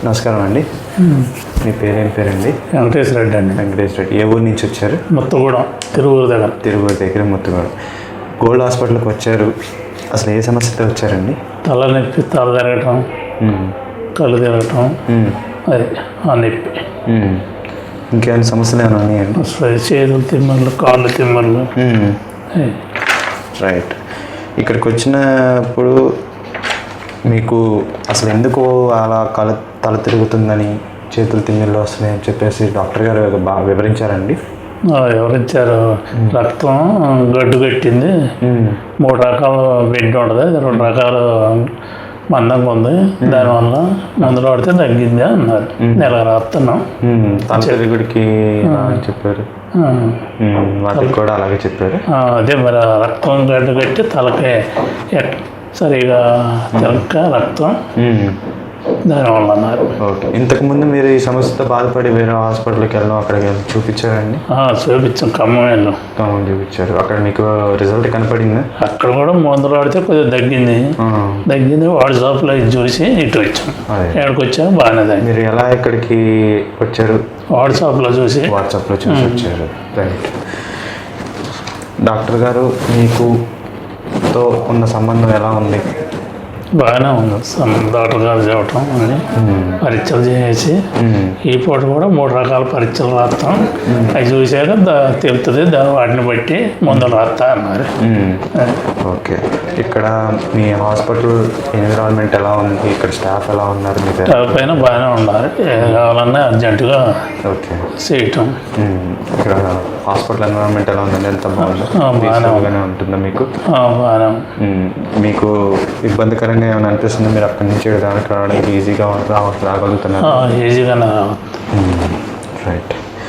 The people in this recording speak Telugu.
నమస్కారం అండి. మీ పేరేం పేరండి? వెంకటేష్ రెడ్డి అండి. వెంకటేష్ రెడ్డి. ఏ ఊరు నుంచి వచ్చారు? మొత్తగూడెం, తిరువూరు దగ్గర. మొత్తగూడెం. గోల్డ్ హాస్పిటల్కి వచ్చారు. అసలు ఏ సమస్యతో వచ్చారండి? తల నొప్పి, తల తిరగటం, కళ్ళు తిరగటం, అది ఆ నొప్పి. ఇంకేమైనా సమస్యలు ఏమైనా ఉన్నాయండి? చేతులు తిమ్మలు, కాళ్ళు తిమ్మలు. రైట్. ఇక్కడికి వచ్చినప్పుడు మీకు అసలు ఎందుకు అలా తల తిరుగుతుందని, చేతులు తిమ్మిళ్ళు వస్తున్నాయని చెప్పేసి డాక్టర్ గారు బాగా వివరించారండి? వివరించారు. రక్తం గడ్డు కట్టింది, 3 రకాల బెడ్ ఉంటుంది, 2 రకాలు మందంగా ఉంది, దానివల్ల మందులు వాడితే తగ్గింది అన్నారు. నెల రాస్తున్నాం. తల తిరుగుడికి చెప్పారు, వాళ్ళకి కూడా అలాగే చెప్పారు. అదే మరి రక్తం గడ్డు కట్టి తలకి సరిగా తిరక్క రక్తం, దానివల్ల అన్నారు. ఓకే. ఇంతకుముందు మీరు ఈ సమస్యతో బాధపడి వేరే హాస్పిటల్కి వెళ్ళడం, అక్కడికి చూపించారండి? చూపించాం, ఖమ్మం చూపించారు. అక్కడ మీకు రిజల్ట్ కనపడింది? అక్కడ కూడా మందులు వాడితే కొద్దిగా తగ్గింది. వాడి షాప్లో చూసి ఇటు వచ్చాం. ఎక్కడికి వచ్చాము బాగానే తగ్గింది. మీరు ఎలా ఇక్కడికి వచ్చారు? వాట్సాప్లో చూసి వచ్చారు. రైట్. డాక్టర్ గారు మీకు తో ఉన్న సంబంధం ఎలా ఉంది? బాగానే ఉంది. డాక్టర్ గారు చెప్పటం అన్ని పరీక్షలు చేసి ఈ పూట కూడా 3 రకాల పరీక్షలు రాస్తాం, అవి చూసాక తెలుస్తుంది, వాటిని బట్టి మందులు రాస్తా అన్నారు. ఓకే. ఇక్కడ మీ హాస్పిటల్ ఎన్విరాన్మెంట్ ఎలా ఉంది? ఇక్కడ స్టాఫ్ ఎలా ఉన్నారు? మీ స్టాఫ్ పైన బాగానే ఉన్నారు. ఏది కావాలన్నా అర్జెంటుగా చేయటం. ఇక్కడ హాస్పిటల్ ఎన్విరాన్మెంట్ ఎలా ఉందండి? ఎంత బాగానే ఉంటుందా మీకు? బాగానే. మీకు ఇబ్బందికరంగా ఏమైనా అనిపిస్తుంది? మీరు అక్కడి నుంచి రావడానికి ఈజీగా రాగలుగుతున్నారు? ఈజీగానే